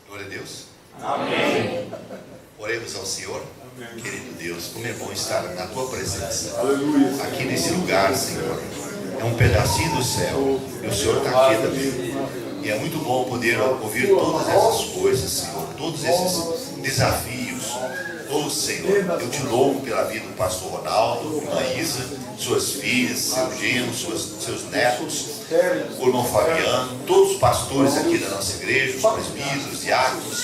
Glória a Deus. Amém. Oremos ao Senhor. Amém. Querido Deus, como é bom estar na Tua presença. Aleluia. Aqui nesse lugar, Senhor. É um pedacinho do céu. E o Senhor está aqui também. E é muito bom poder ouvir todas essas coisas, Senhor. Todos esses desafios. Oh, Senhor, eu te louvo pela vida do pastor Ronaldo, irmã Isa, suas filhas, seu genro, seus netos, o irmão Fabiano, todos os pastores aqui da nossa igreja, os presbíteros, diáconos,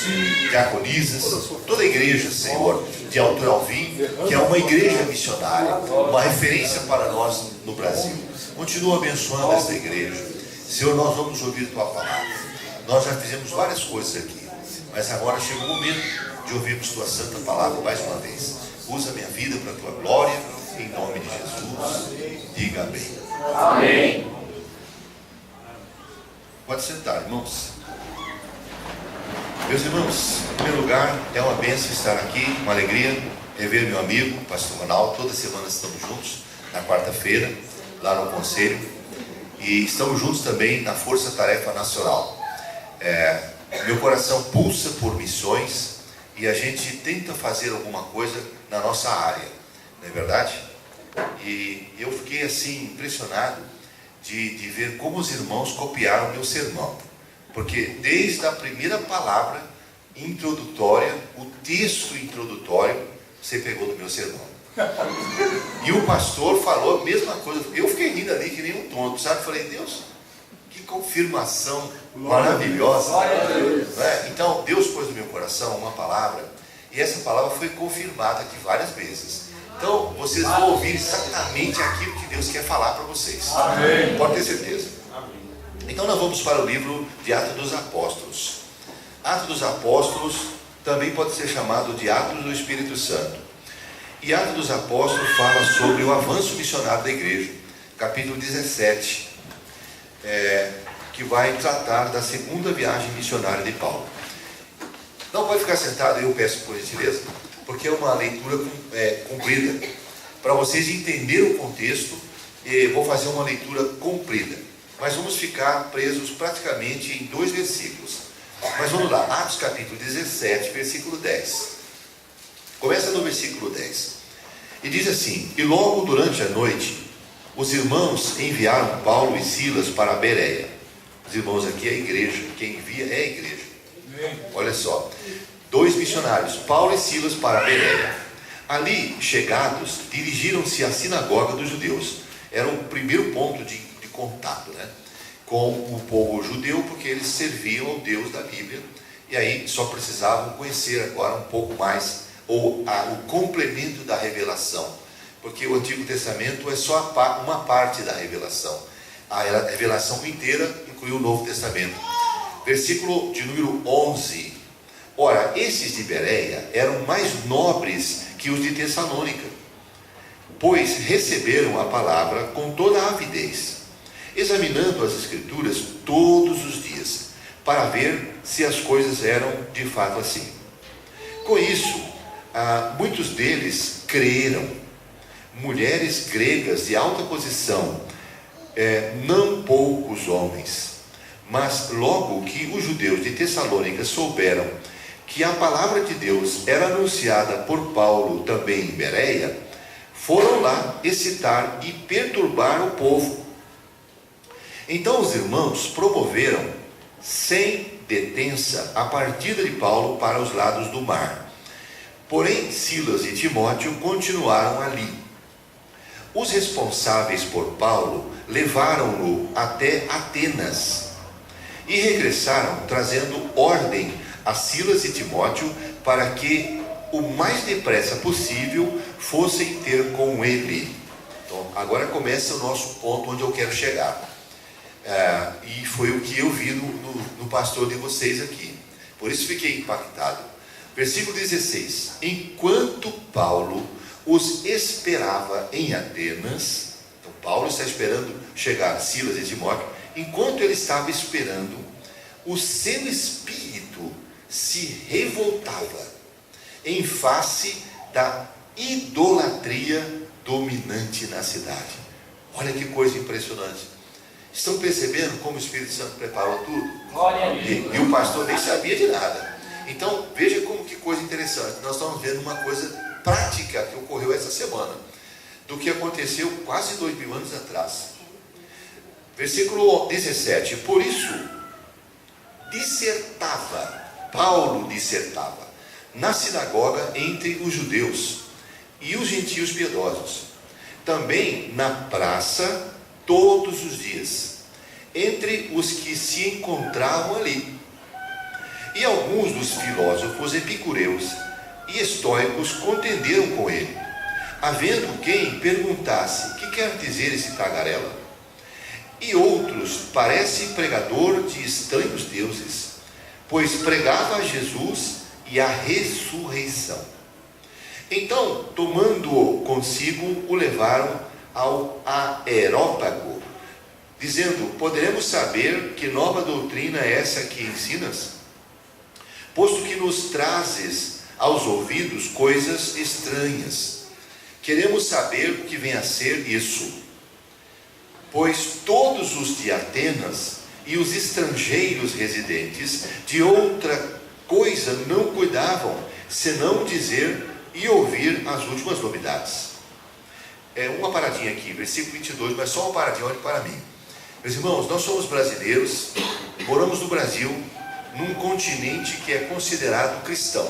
diaconisas, toda a igreja, Senhor, de Alto Alvim, que é uma igreja missionária, uma referência para nós no Brasil. Continua abençoando esta igreja. Senhor, nós vamos ouvir Tua palavra. Nós já fizemos várias coisas aqui, mas agora chega o momento de ouvirmos Tua santa palavra mais uma vez. Usa a minha vida para a Tua glória, em nome de Jesus. Diga amém. Amém. Pode sentar, irmãos. Meus irmãos, em primeiro lugar, é uma bênção estar aqui, uma alegria rever meu amigo, pastor Ronaldo. Toda semana estamos juntos, na quarta-feira, lá no conselho. E estamos juntos também na Força Tarefa Nacional. Meu coração pulsa por missões e a gente tenta fazer alguma coisa na nossa área, não é verdade? E eu fiquei assim impressionado de ver como os irmãos copiaram meu sermão, porque desde a primeira palavra introdutória, o texto introdutório, você pegou do meu sermão. E o pastor falou a mesma coisa. Eu fiquei rindo ali que nem um tonto, sabe? Falei, Deus, que confirmação maravilhosa, né? Então Deus pôs no meu coração uma palavra, e essa palavra foi confirmada aqui várias vezes. Então vocês vão ouvir exatamente aquilo que Deus quer falar para vocês. Amém. Pode ter certeza. Amém. Então nós vamos para o livro de Atos dos Apóstolos. Atos dos Apóstolos também pode ser chamado de Atos do Espírito Santo. E Atos dos Apóstolos fala sobre o avanço missionário da igreja, capítulo 17, que vai tratar da segunda viagem missionária de Paulo. Não pode ficar sentado, eu peço por gentileza, porque é uma leitura comprida. Para vocês entenderem o contexto, vou fazer uma leitura comprida, mas vamos ficar presos praticamente em 2 versículos. Mas vamos lá, Atos capítulo 17, versículo 10. Começa no versículo 10. E diz assim: E logo durante a noite, os irmãos enviaram Paulo e Silas para a Bereia. Os irmãos aqui é a igreja, quem envia é a igreja. Olha só, 2 missionários, Paulo e Silas para a Bereia. Ali, chegados, dirigiram-se à sinagoga dos judeus. Era o primeiro ponto de contato, né, com o povo judeu, porque eles serviam ao Deus da Bíblia, e aí só precisavam conhecer agora um pouco mais o complemento da revelação, porque o Antigo Testamento é só uma parte da revelação. A revelação inteira inclui o Novo Testamento. Versículo de número 11. Ora, esses de Bereia eram mais nobres que os de Tessalônica, pois receberam a palavra com toda a avidez, examinando as Escrituras todos os dias, para ver se as coisas eram de fato assim. Com isso, muitos deles creram, mulheres gregas de alta posição, não poucos homens. Mas logo que os judeus de Tessalônica souberam que a palavra de Deus era anunciada por Paulo também em Bereia, foram lá excitar e perturbar o povo. Então os irmãos promoveram, sem detença, a partida de Paulo para os lados do mar. Porém, Silas e Timóteo continuaram ali. Os responsáveis por Paulo levaram-no até Atenas e regressaram trazendo ordem a Silas e Timóteo para que o mais depressa possível fossem ter com ele. Então, agora começa o nosso ponto onde eu quero chegar. E foi o que eu vi no pastor de vocês aqui. Por isso fiquei impactado. Versículo 16. Enquanto Paulo os esperava em Atenas, então Paulo está esperando chegar Silas e Timóteo. Enquanto ele estava esperando, o seu espírito se revoltava em face da idolatria dominante na cidade. Olha que coisa impressionante. Estão percebendo como o Espírito Santo preparou tudo? Glória a Deus. E o pastor nem sabia de nada. Então, veja como que coisa interessante. Nós estamos vendo uma coisa prática que ocorreu essa semana, do que aconteceu quase 2000 anos atrás. Versículo 17. Por isso, Paulo dissertava na sinagoga entre os judeus e os gentios piedosos, também na praça todos os dias, entre os que se encontravam ali. E alguns dos filósofos epicureus e estoicos contenderam com ele, havendo quem perguntasse: que quer dizer esse tagarela? E outros: parece pregador de estranhos deuses, pois pregava a Jesus e a ressurreição. Então, tomando-o consigo, o levaram ao Areópago, dizendo: poderemos saber que nova doutrina é essa que ensinas? Posto que nos trazes aos ouvidos coisas estranhas, queremos saber o que vem a ser isso. Pois todos os de Atenas e os estrangeiros residentes de outra coisa não cuidavam, senão dizer e ouvir as últimas novidades. Uma paradinha aqui, versículo 22, mas só uma paradinha, olhe para mim. Meus irmãos, nós somos brasileiros, moramos no Brasil, num continente que é considerado cristão.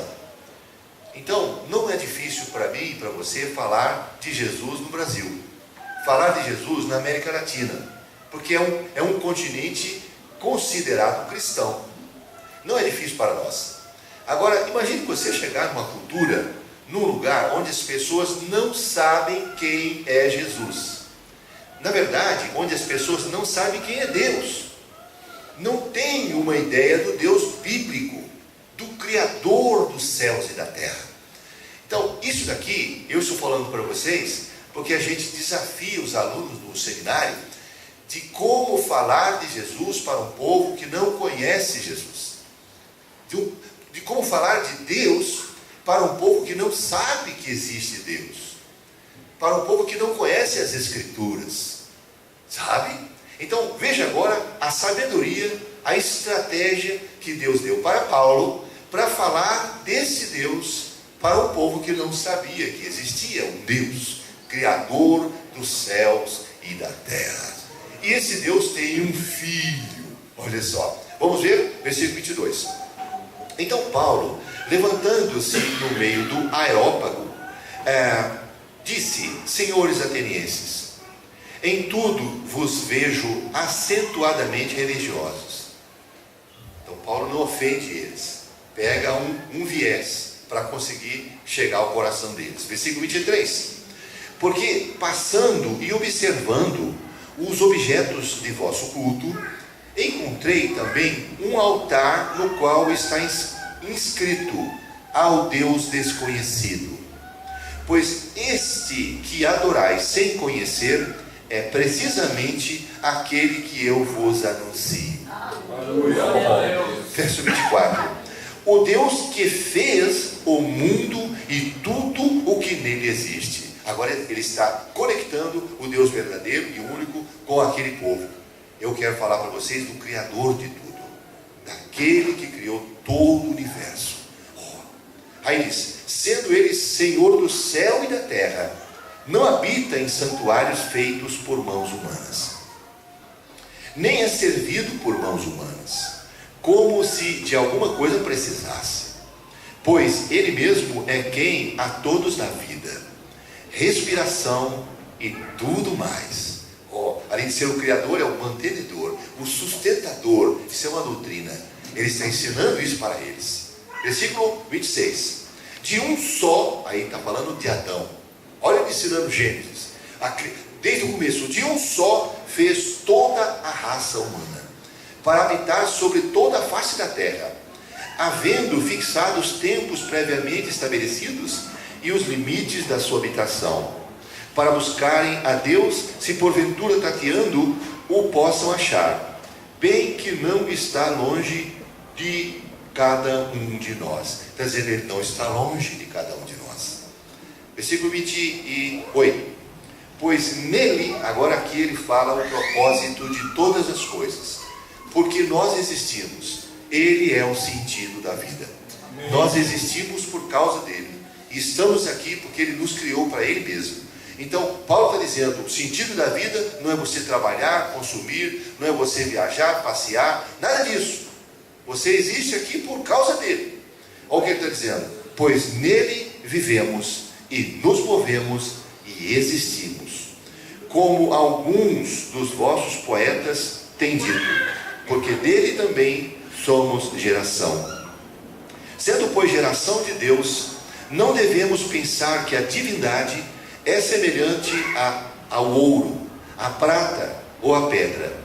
Então, não é difícil para mim e para você falar de Jesus no Brasil, falar de Jesus na América Latina, porque é um continente considerado cristão. Não é difícil para nós. Agora, imagine você chegar numa cultura, num lugar onde as pessoas não sabem quem é Jesus. Na verdade, onde as pessoas não sabem quem é Deus. Não tem uma ideia do Deus bíblico, do Criador dos céus e da terra. Então, isso daqui, eu estou falando para vocês, porque a gente desafia os alunos do seminário de como falar de Jesus para um povo que não conhece Jesus. De como falar de Deus para um povo que não sabe que existe Deus. Para um povo que não conhece as Escrituras. Sabe? Então, veja agora a sabedoria, a estratégia que Deus deu para Paulo, para falar desse Deus para um povo que não sabia que existia um Deus, Criador dos céus e da terra. E esse Deus tem um filho. Olha só, vamos ver, versículo 22. Então Paulo, levantando-se no meio do Areópago, disse: senhores atenienses, em tudo vos vejo acentuadamente religiosos. Então Paulo não ofende eles, pega um viés para conseguir chegar ao coração deles. Versículo 23. Porque passando e observando os objetos de vosso culto, encontrei também um altar no qual está inscrito: ao Deus desconhecido. Pois este que adorais sem conhecer é precisamente aquele que eu vos anuncio. Verso 24. O Deus que fez o mundo e tudo o que nele existe. Agora ele está conectando o Deus verdadeiro e único com aquele povo. Eu quero falar para vocês do Criador de tudo, daquele que criou todo o universo. Aí diz: sendo ele Senhor do céu e da terra, não habita em santuários feitos por mãos humanas, nem é servido por mãos humanas, como se de alguma coisa precisasse, pois ele mesmo é quem a todos dá vida, respiração e tudo mais. Além de ser o Criador, é o mantenedor, o sustentador. Isso é uma doutrina. Ele está ensinando isso para eles. Versículo 26. De um só, aí está falando de Adão. Olha ele ensinando Gênesis. Desde o começo, de um só fez toda a raça humana, para habitar sobre toda a face da terra, havendo fixado os tempos previamente estabelecidos e os limites da sua habitação, para buscarem a Deus, se porventura tateando o possam achar, bem que não está longe de cada um de nós. Está dizendo, ele não está longe de cada um de nós. Versículo 28. Pois nele, agora aqui ele fala o propósito de todas as coisas. Porque nós existimos, ele é o sentido da vida. Amém. Nós existimos por causa dele. E estamos aqui porque ele nos criou para ele mesmo. Então, Paulo está dizendo, o sentido da vida não é você trabalhar, consumir, não é você viajar, passear, nada disso. Você existe aqui por causa dele. Olha o que ele está dizendo. Pois nele vivemos e nos movemos e existimos. Como alguns dos vossos poetas têm dito, porque dele também somos geração. Sendo, pois, geração de Deus, não devemos pensar que a divindade é semelhante ao ouro, à prata ou à pedra,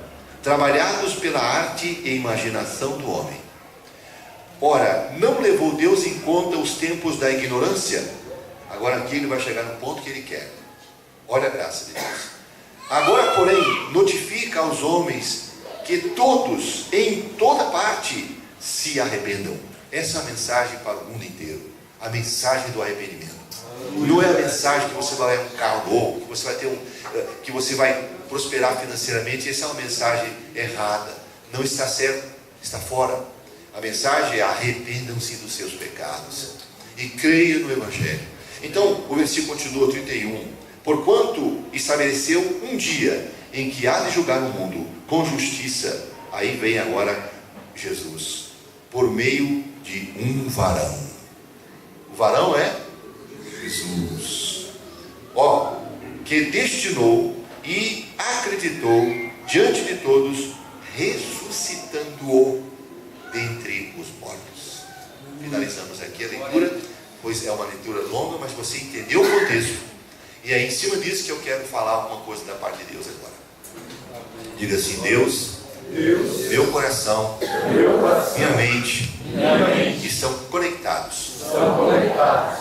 trabalhados pela arte e imaginação do homem. Ora, não levou Deus em conta os tempos da ignorância? Agora aqui ele vai chegar no ponto que ele quer. Olha a graça de Deus. Agora, porém, notifica aos homens que todos, em toda parte, se arrependam. Essa é a mensagem para o mundo inteiro. A mensagem do arrependimento. Não é a mensagem que você vai ter um carro novo, que você vai ter que você vai prosperar financeiramente. Essa é uma mensagem errada. Não está certo, está fora. A mensagem é: arrependam-se dos seus pecados e creiam no Evangelho. Então, o versículo continua, 31. Porquanto estabeleceu um dia em que há de julgar o mundo com justiça. Aí vem agora Jesus, por meio de um varão. O varão é Jesus. Que destinou e acreditou diante de todos, ressuscitando-o dentre os mortos. Finalizamos aqui a leitura, pois é uma leitura longa, mas você entendeu o contexto. E é em cima disso que eu quero falar alguma coisa da parte de Deus agora. Diga assim: Deus, meu coração, minha mente estão conectados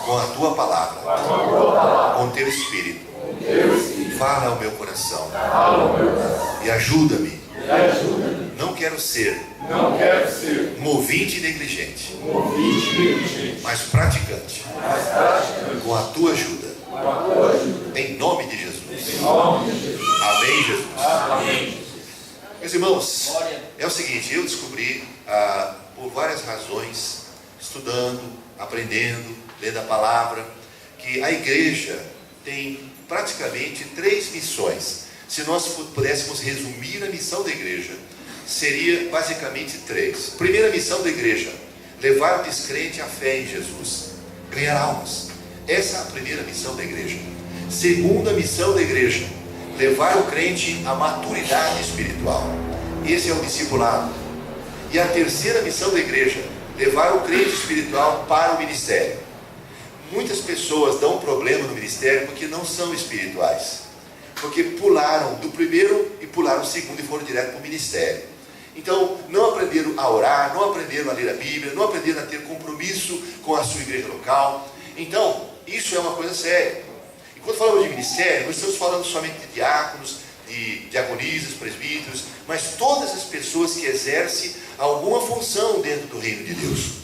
com a tua palavra, com o teu Espírito. Fala ao meu coração e ajuda-me. Não quero ser um ouvinte negligente, mas praticante, com a tua ajuda. Em nome de Jesus. Amém, Jesus. Meus irmãos, é o seguinte, eu descobri por várias razões, estudando, aprendendo, lendo a palavra, que a igreja tem praticamente 3 missões. Se nós pudéssemos resumir a missão da igreja, seria basicamente 3. Primeira missão da igreja: levar o descrente à fé em Jesus, ganhar almas. Essa é a primeira missão da igreja. Segunda missão da igreja: levar o crente à maturidade espiritual. Esse é o discipulado. E a terceira missão da igreja: levar o crente espiritual para o ministério. Muitas pessoas dão um problema no ministério porque não são espirituais, porque pularam do primeiro e pularam o segundo e foram direto para o ministério. Então não aprenderam a orar, não aprenderam a ler a Bíblia, não aprenderam a ter compromisso com a sua igreja local. Então isso é uma coisa séria. E quando falamos de ministério, não estamos falando somente de diáconos, de diaconisas, presbíteros, mas todas as pessoas que exercem alguma função dentro do reino de Deus.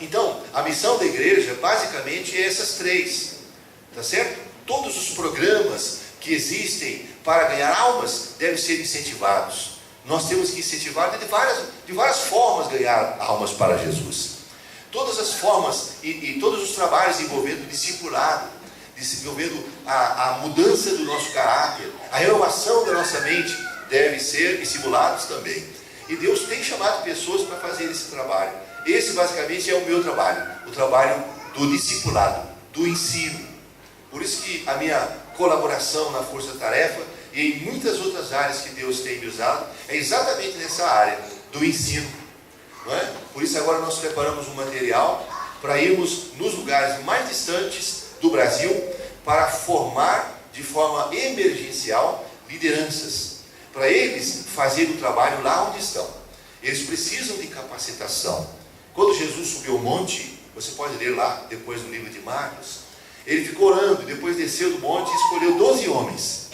Então, a missão da igreja basicamente é essas 3, tá certo? Todos os programas que existem para ganhar almas devem ser incentivados. Nós temos que incentivar de várias formas ganhar almas para Jesus. Todas as formas e todos os trabalhos envolvendo o discipulado, envolvendo a mudança do nosso caráter, a renovação da nossa mente, devem ser estimulados também. E Deus tem chamado pessoas para fazer esse trabalho. Esse basicamente é o meu trabalho, o trabalho do discipulado, do ensino. Por isso que a minha colaboração na Força Tarefa e em muitas outras áreas que Deus tem me usado é exatamente nessa área do ensino, não é? Por isso agora nós preparamos um material para irmos nos lugares mais distantes do Brasil para formar de forma emergencial lideranças, para eles fazerem o trabalho lá onde estão. Eles precisam de capacitação. Quando Jesus subiu ao monte, você pode ler lá depois no livro de Marcos, ele ficou orando, depois desceu do monte e escolheu 12 homens.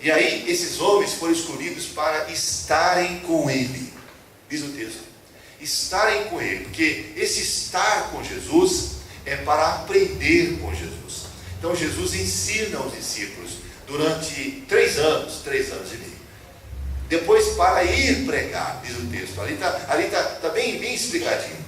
E aí esses homens foram escolhidos para estarem com ele. Diz o texto, estarem com ele, porque esse estar com Jesus é para aprender com Jesus. Então Jesus ensina aos discípulos durante 3 anos e meio. Depois para ir pregar, diz o texto. Ali está bem explicadinho.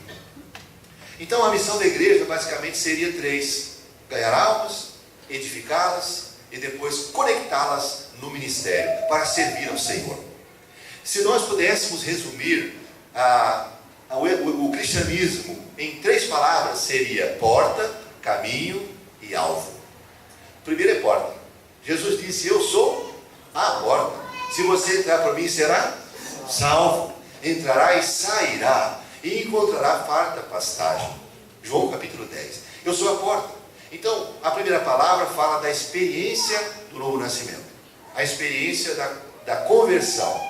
Então a missão da igreja basicamente seria 3: ganhar almas, edificá-las e depois conectá-las no ministério, para servir ao Senhor. Se nós pudéssemos resumir o cristianismo em 3 palavras, seria porta, caminho e alvo. Primeiro é porta. Jesus disse: eu sou a porta. Se você entrar por mim, será salvo. Entrará e sairá, e encontrará farta pastagem. João capítulo 10. Eu sou a porta. Então, a primeira palavra fala da experiência do novo nascimento, a experiência da conversão.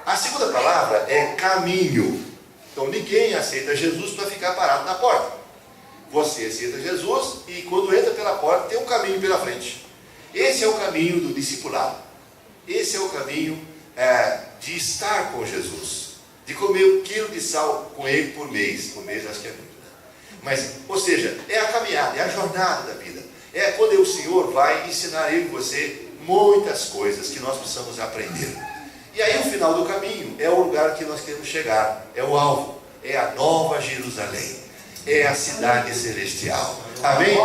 A segunda palavra é caminho. Então, ninguém aceita Jesus para ficar parado na porta. Você aceita Jesus e quando entra pela porta tem um caminho pela frente. Esse é o caminho do discipulado. Esse é o caminho de estar com Jesus, de comer 1 quilo de sal com Ele por mês. Por mês acho que é muito, né? Mas, ou seja, é a caminhada, é a jornada da vida. É quando o Senhor vai ensinar eu e você muitas coisas que nós precisamos aprender. E aí o final do caminho é o lugar que nós queremos chegar, é o alvo, é a Nova Jerusalém, é a cidade celestial. Amém?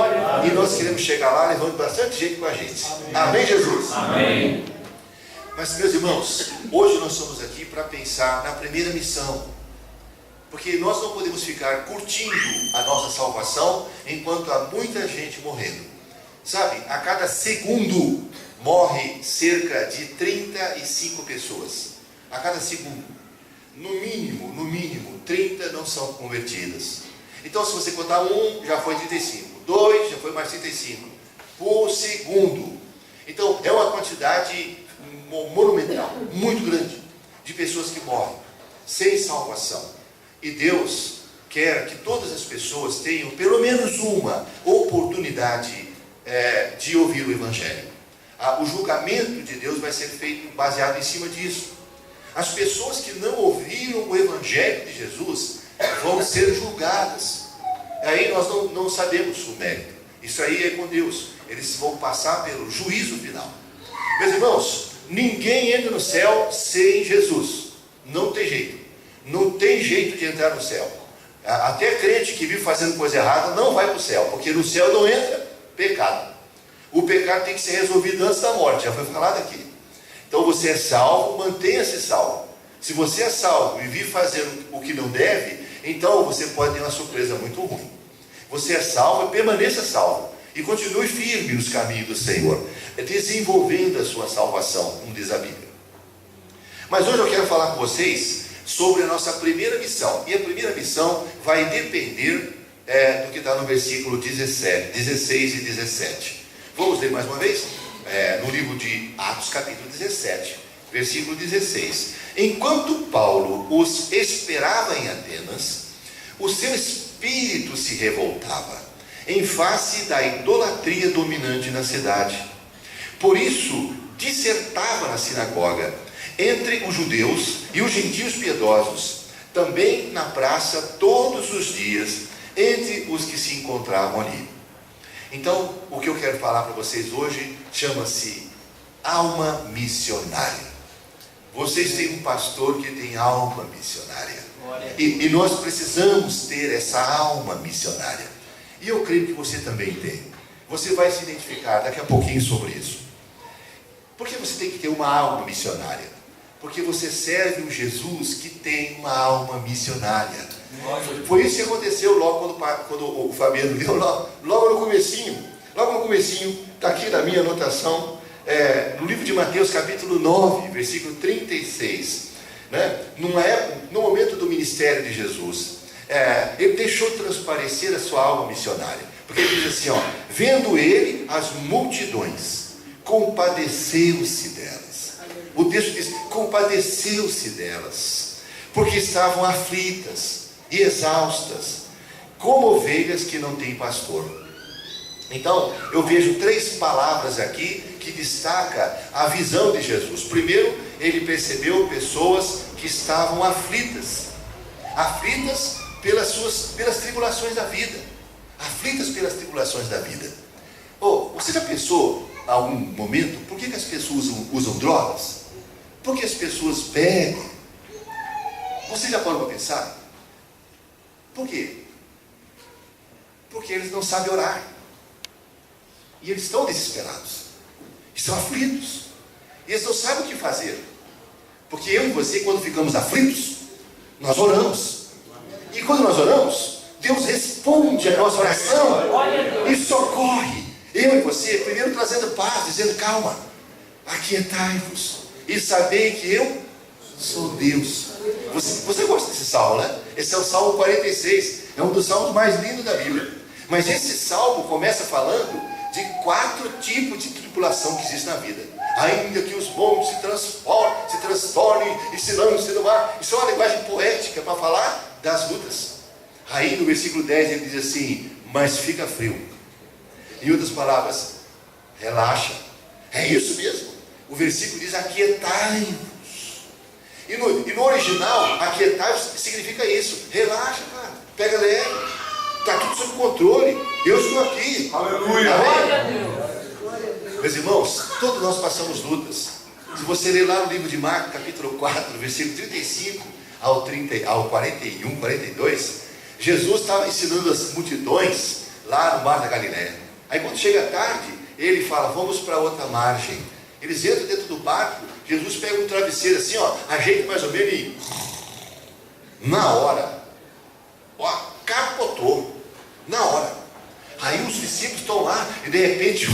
E nós queremos chegar lá levando bastante gente com a gente. Amém, Jesus? Amém. Mas, meus irmãos, hoje nós estamos aqui para pensar na primeira missão, porque nós não podemos ficar curtindo a nossa salvação enquanto há muita gente morrendo. Sabe, a cada segundo morre cerca de 35 pessoas. A cada segundo. No mínimo, 30 não são convertidas. Então, se você contar 1, já foi 35. 2, já foi mais 35. Por segundo. Então, é uma quantidade monumental, muito grande, de pessoas que morrem sem salvação. E Deus quer que todas as pessoas tenham pelo menos uma oportunidade de ouvir o Evangelho. O julgamento de Deus vai ser feito baseado em cima disso. As pessoas que não ouviram o Evangelho de Jesus vão ser julgadas. Aí nós não sabemos o mérito. Isso aí é com Deus. Eles vão passar pelo juízo final. Meus irmãos, ninguém entra no céu sem Jesus. Não tem jeito. Não tem jeito de entrar no céu. Até crente que vive fazendo coisa errada não vai para o céu, porque no céu não entra pecado. O pecado tem que ser resolvido antes da morte, já foi falado aqui. Então você é salvo, mantenha-se salvo. Se você é salvo e vive fazendo o que não deve, então você pode ter uma surpresa muito ruim. Você é salvo e permaneça salvo. E continue firme nos caminhos do Senhor, desenvolvendo a sua salvação, como diz a Bíblia. Mas hoje eu quero falar com vocês sobre a nossa primeira missão. E a primeira missão vai depender do que está no versículo 16 e 17. Vamos ler mais uma vez? No livro de Atos, capítulo 17, versículo 16. Enquanto Paulo os esperava em Atenas, o seu espírito se revoltava em face da idolatria dominante na cidade. Por isso, dissertava na sinagoga, entre os judeus e os gentios piedosos, também na praça todos os dias, entre os que se encontravam ali. Então, o que eu quero falar para vocês hoje chama-se alma missionária. Vocês têm um pastor que tem alma missionária. E nós precisamos ter essa alma missionária. E eu creio que você também tem. Você vai se identificar daqui a pouquinho sobre isso. Por que você tem que ter uma alma missionária? Porque você serve um Jesus que tem uma alma missionária. Foi isso que aconteceu logo quando o Fabiano leu, logo no comecinho, está aqui na minha anotação, no livro de Mateus capítulo 9, versículo 36, né? No momento do ministério de Jesus, ele deixou transparecer a sua alma missionária, porque ele diz assim, vendo ele as multidões, compadeceu-se delas. O texto diz, compadeceu-se delas, porque estavam aflitas e exaustas, como ovelhas que não têm pastor. Então, eu vejo 3 palavras aqui que destacam a visão de Jesus. Primeiro, ele percebeu pessoas que estavam aflitas pelas tribulações da vida. Aflitas pelas tribulações da vida. Você já pensou algum momento, por que as pessoas usam drogas? Por que as pessoas bebem? Você já parou para pensar? Por quê? Porque eles não sabem orar. E eles estão desesperados. Estão aflitos. E eles não sabem o que fazer. Porque eu e você, quando ficamos aflitos, nós oramos. E quando nós oramos, Deus responde a nossa oração e socorre. Eu e você, primeiro trazendo paz, dizendo: calma, aquietai-vos e sabei que eu sou Deus. Você gosta desse salmo, né? Esse é o Salmo 46. É um dos salmos mais lindos da Bíblia. Mas esse salmo começa falando de 4 tipos de tribulação que existem na vida. Ainda que os montes se transtornem e se lancem no mar. Isso é uma linguagem poética para falar das lutas. Aí no versículo 10 ele diz assim: mas fica frio. Em outras palavras, relaxa. É isso mesmo. O versículo diz: aquietai-vos. E no original, aquietai-vos significa isso. Relaxa, cara. Pega leve. Está tudo sob controle. Eu estou aqui. Aleluia. Amém? Meus irmãos, todos nós passamos lutas. Se você ler lá no livro de Marcos, capítulo 4, versículo 35 ao 41, 42, Jesus estava ensinando as multidões lá no mar da Galileia. Aí quando chega a tarde, ele fala: vamos para outra margem. Eles entram dentro do barco. Jesus pega um travesseiro assim, ó, ajeita mais ou menos e na hora, ó, capotou. Na hora. Aí os discípulos estão lá e de repente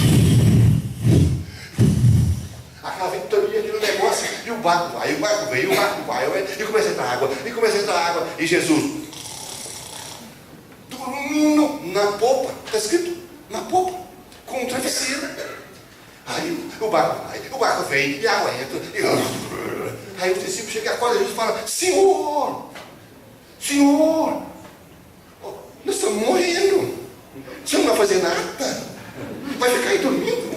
aquela ventania, aquele negócio, e o barco vai, e começa a entrar água, e Jesus na popa, está escrito na popa, com um travesseiro. Aí o barco vem, e a água entra, aí os discípulos chegam e acordam Jesus e falam: Senhor, nós estamos morrendo, você não vai fazer nada, vai ficar aí dormindo.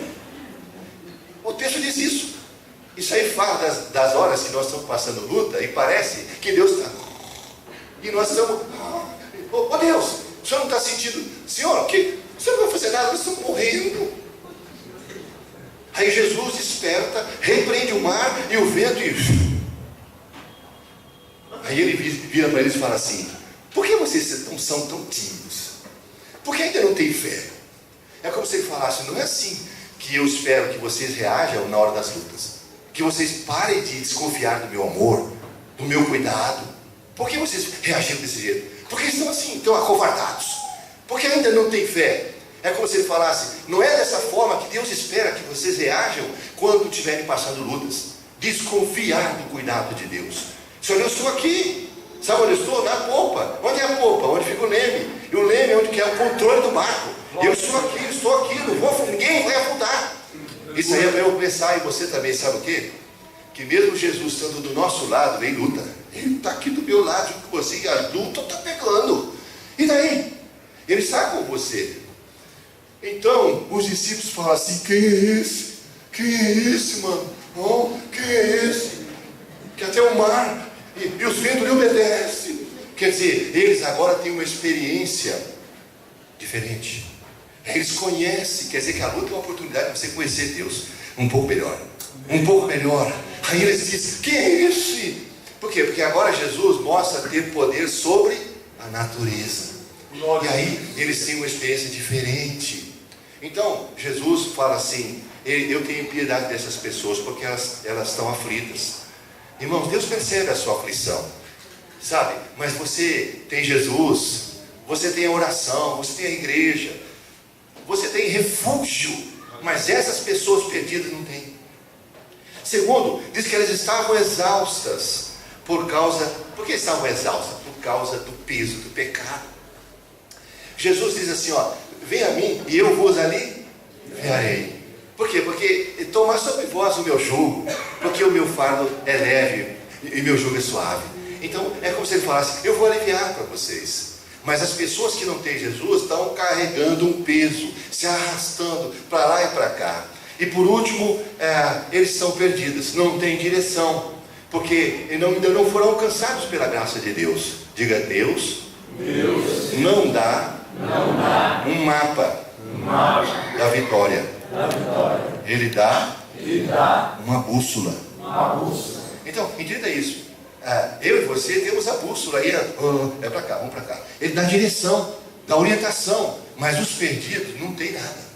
O texto diz isso. Isso aí fala das horas que nós estamos passando luta e parece que Deus está. E nós estamos: oh Deus, o senhor não está sentindo? Senhor, que o senhor não vai fazer nada, nós estamos morrendo. Aí Jesus desperta, repreende o mar e o vento e... Aí ele vira para eles e fala assim: por que vocês são tão tímidos? Por que ainda não tem fé? É como se ele falasse: não é assim que eu espero que vocês reajam na hora das lutas. Que vocês parem de desconfiar do meu amor, do meu cuidado. Por que vocês reagiram desse jeito? Porque estão assim, estão acovardados. Porque ainda não tem fé. É como se ele falasse: não é dessa forma que Deus espera que vocês reajam quando estiverem passando lutas. Desconfiar do cuidado de Deus. Senhor, eu estou aqui. Sabe onde eu estou? Na popa. Onde é a popa? Onde fica o leme. E o leme é onde que é o controle do barco. Eu estou aqui, não vou, ninguém vai afundar. Isso aí é para eu pensar em você também, sabe o quê? Que mesmo Jesus estando do nosso lado, vem luta. Ele está aqui do meu lado junto com você e a luta está pegando. E daí? Ele está com você. Então, os discípulos falam assim: quem é esse? Quem é esse, mano? Oh, quem é esse? Que até o mar e os ventos lhe obedecem. Quer dizer, eles agora têm uma experiência diferente. Eles conhecem, quer dizer que a luta é uma oportunidade de você conhecer Deus um pouco melhor. Um pouco melhor. Aí eles dizem: quem é esse? Por quê? Porque agora Jesus mostra ter poder sobre a natureza. E aí eles têm uma experiência diferente. Então Jesus fala assim: eu tenho piedade dessas pessoas porque elas estão aflitas. Irmãos, Deus percebe a sua aflição, sabe? Mas você tem Jesus, você tem a oração, você tem a igreja, você tem refúgio. Mas essas pessoas perdidas não têm. Segundo, diz que elas estavam exaustas. Por que estavam exaustas? Por causa do peso do pecado. Jesus diz assim: ó, vem a mim e eu vos aliviarei. Por quê? Porque tomar sobre vós o meu jugo, porque o meu fardo é leve e meu jugo é suave. Então é como se ele falasse: eu vou aliviar para vocês. Mas as pessoas que não têm Jesus estão carregando um peso, se arrastando para lá e para cá. E por último, eles estão perdidos, não têm direção, porque ainda não foram alcançados pela graça de Deus. Diga: Deus não dá um mapa da vitória. Ele dá uma bússola. Então, entenda isso. Eu e você temos a bússola aí, é para cá, vamos para cá. Ele dá direção, dá orientação, mas os perdidos não tem nada.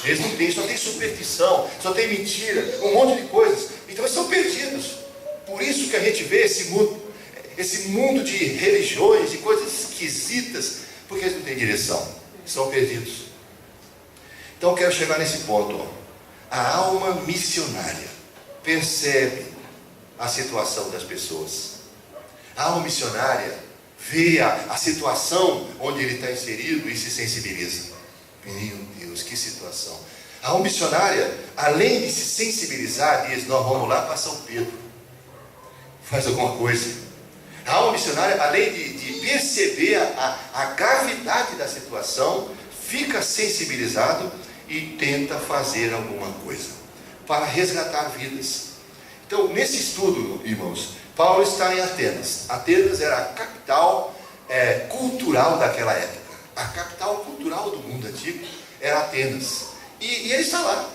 Eles não têm, só tem superstição, só tem mentira, um monte de coisas. Então eles são perdidos. Por isso que a gente vê esse mundo de religiões, de coisas esquisitas, porque eles não têm direção, são perdidos. Então eu quero chegar nesse ponto, ó. A alma missionária percebe a situação das pessoas. A alma missionária vê a situação onde ele está inserido e se sensibiliza. Meu Deus, que situação. A alma missionária, além de se sensibilizar, diz: nós vamos lá para São Pedro, faz alguma coisa. A alma missionária, além de perceber a gravidade da situação, fica sensibilizado e tenta fazer alguma coisa para resgatar vidas. Então, nesse estudo, irmãos, Paulo está em Atenas. Atenas era a capital cultural daquela época. A capital cultural do mundo antigo era Atenas. E ele está lá,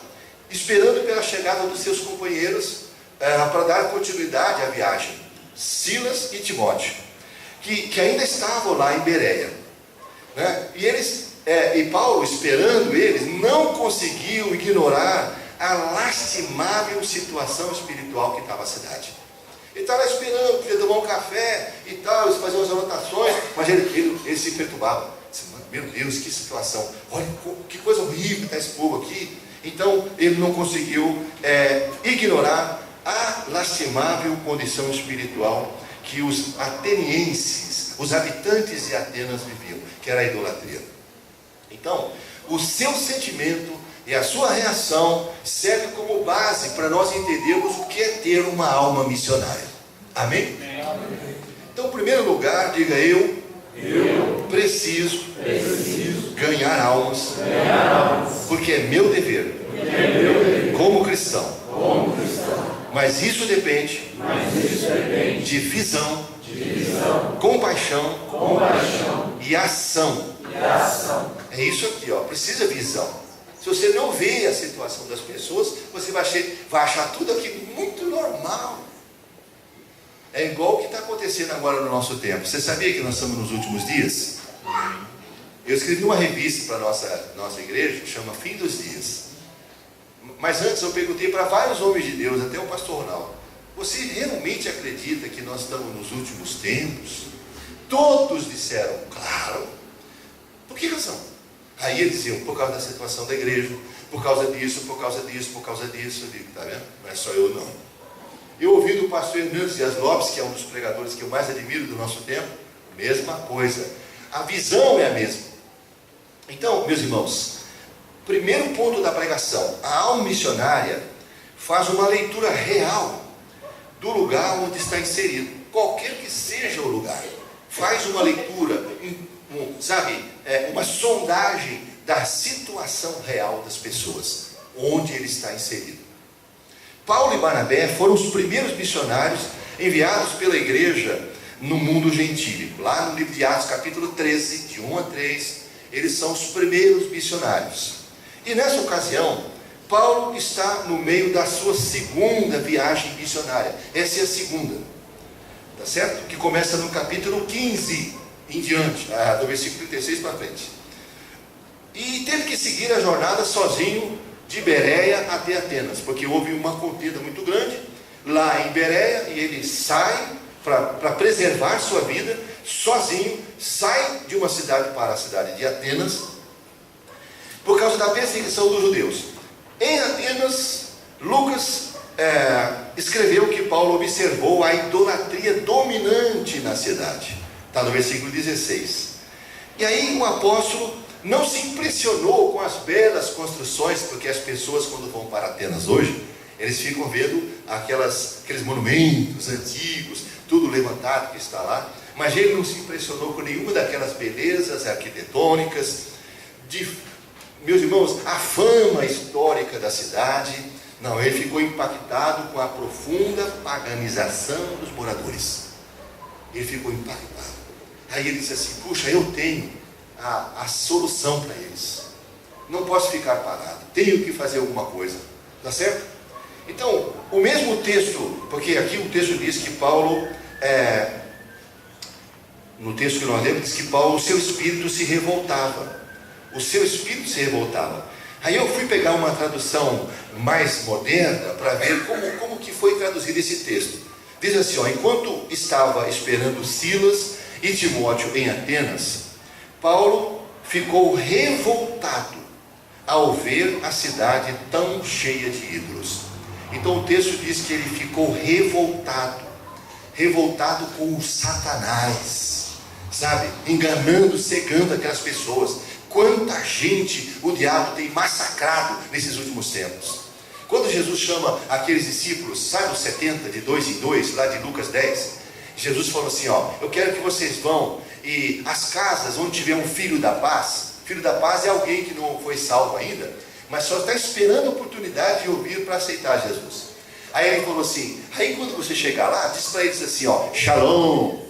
esperando pela chegada dos seus companheiros para dar continuidade à viagem. Silas e Timóteo, que ainda estavam lá em Bereia, né? E Paulo, esperando eles, não conseguiu ignorar a lastimável situação espiritual que estava a cidade. Ele estava esperando, podia tomar um café e tal, eles faziam as anotações, mas ele se perturbava. Meu Deus, que situação, olha que coisa horrível está esse povo aqui. Então ele não conseguiu ignorar a lastimável condição espiritual que os atenienses, os habitantes de Atenas viviam, que era a idolatria. Então, o seu sentimento e a sua reação serve como base para nós entendermos o que é ter uma alma missionária. Amém? Então, em primeiro lugar, diga: eu preciso ganhar almas, porque é meu dever, como cristão. Mas isso depende de visão, compaixão e ação. É isso aqui, ó. Precisa visão. Se você não vê a situação das pessoas, você vai achar tudo aqui muito normal. É igual o que está acontecendo agora no nosso tempo. Você sabia que nós estamos nos últimos dias? Eu escrevi uma revista para a nossa igreja, que chama Fim dos Dias. Mas antes eu perguntei para vários homens de Deus, até o pastor Ronaldo: você realmente acredita que nós estamos nos últimos tempos? Todos disseram: claro. Por que razão? Aí eles diziam: por causa da situação da igreja, por causa disso, por causa disso, por causa disso. Eu digo: tá vendo? Não é só eu não. Eu ouvi do pastor Hernandes Dias Lopes, que é um dos pregadores que eu mais admiro do nosso tempo, mesma coisa. A visão é a mesma. Então, meus irmãos, primeiro ponto da pregação: a alma missionária faz uma leitura real do lugar onde está inserido, qualquer que seja o lugar. Faz uma leitura, uma sondagem da situação real das pessoas, onde ele está inserido. Paulo e Barnabé foram os primeiros missionários enviados pela igreja no mundo gentílico. Lá no livro de Atos, capítulo 13, de 1 a 3, eles são os primeiros missionários. E nessa ocasião, Paulo está no meio da sua segunda viagem missionária. Essa é a segunda, tá certo? Que começa no capítulo 15 em diante, do versículo 36 para frente. E teve que seguir a jornada sozinho de Bereia até Atenas, porque houve uma contenda muito grande lá em Bereia, e ele sai para preservar sua vida, sozinho, sai de uma cidade para a cidade de Atenas, por causa da perseguição dos judeus. Em Atenas, Lucas escreveu que Paulo observou a idolatria dominante na cidade. Está no versículo 16. E aí o apóstolo não se impressionou com as belas construções, porque as pessoas, quando vão para Atenas hoje, eles ficam vendo aqueles monumentos antigos, tudo levantado que está lá, mas ele não se impressionou com nenhuma daquelas belezas arquitetônicas, meus irmãos, a fama histórica da cidade. Não, ele ficou impactado com a profunda paganização dos moradores. Ele ficou impactado. Aí ele disse assim: puxa, eu tenho a solução para eles. não posso ficar parado, tenho que fazer alguma coisa, tá certo? Então, o mesmo texto, porque aqui o texto diz que Paulo, no texto que nós lemos, diz que Paulo, o seu espírito se revoltava, o seu espírito se revoltava. Aí eu fui pegar uma tradução mais moderna para ver como que foi traduzido esse texto. Diz assim, enquanto estava esperando Silas e Timóteo em Atenas, Paulo ficou revoltado ao ver a cidade tão cheia de ídolos. Então o texto diz que ele ficou revoltado com o Satanás, sabe, enganando, cegando aquelas pessoas. Quanta gente o diabo tem massacrado nesses últimos tempos. Quando Jesus chama aqueles discípulos, sabe os 70 de 2 em 2, lá de Lucas 10, Jesus falou assim, eu quero que vocês vão e as casas onde tiver um filho da paz é alguém que não foi salvo ainda, mas só está esperando a oportunidade de ouvir para aceitar Jesus. Aí ele falou assim, aí quando você chegar lá, diz para eles assim, shalom,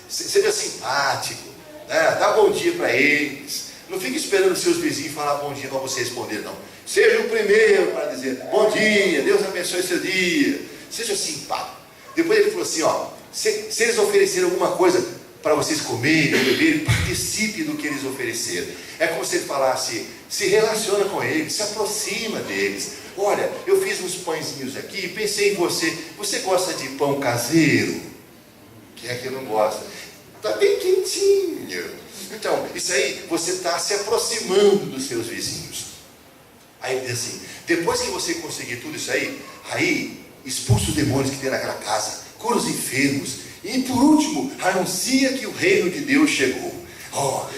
seja simpático, né? Dá bom dia para eles, não fique esperando os seus vizinhos falar bom dia para você responder, não. Seja o primeiro para dizer bom dia, Deus abençoe seu dia, seja simpático. Depois ele falou assim, se eles oferecerem alguma coisa para vocês comerem, beberem, participe do que eles ofereceram. É como se ele falasse, se relaciona com eles, se aproxima deles. Olha, eu fiz uns pãezinhos aqui, pensei em você. Você gosta de pão caseiro? Quem é que não gosta? Está bem quentinho. Então, isso aí, você está se aproximando dos seus vizinhos. Aí ele diz assim, depois que você conseguir tudo isso aí expulsa os demônios que tem naquela casa, cura os enfermos, e por último, anuncia que o reino de Deus chegou.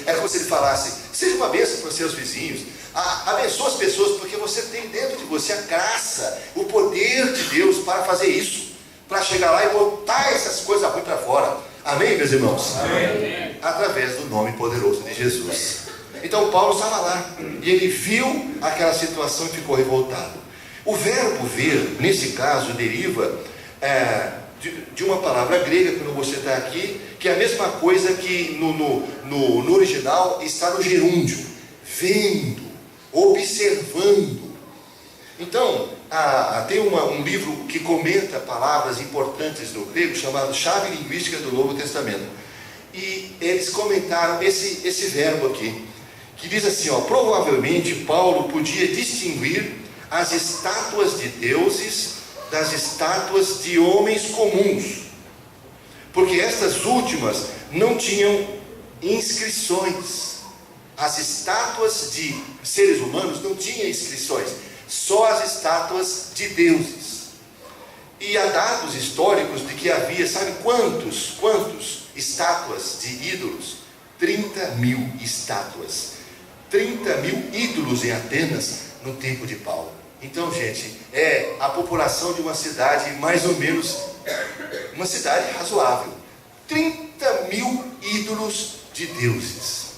É como se ele falasse, seja uma bênção para os seus vizinhos, abençoa as pessoas, porque você tem dentro de você a graça, o poder de Deus para fazer isso, para chegar lá e botar essas coisas ruins para fora. Amém, meus irmãos? Amém. Através do nome poderoso de Jesus. Então Paulo estava lá, e ele viu aquela situação e ficou revoltado. O verbo ver, nesse caso, deriva de uma palavra grega, que eu não vou citar aqui, que é a mesma coisa que no original está no gerúndio, vendo, observando. Então, tem um livro que comenta palavras importantes do grego, chamado Chave Linguística do Novo Testamento, e eles comentaram esse verbo aqui, que diz assim, provavelmente Paulo podia distinguir as estátuas de deuses das estátuas de homens comuns, porque estas últimas não tinham inscrições. As estátuas de seres humanos não tinham inscrições, só as estátuas de deuses. E há dados históricos de que havia, sabe quantos estátuas de ídolos? 30.000 estátuas, 30.000 ídolos em Atenas no tempo de Paulo. Então, gente, é a população de uma cidade mais ou menos, uma cidade razoável. 30.000 ídolos de deuses.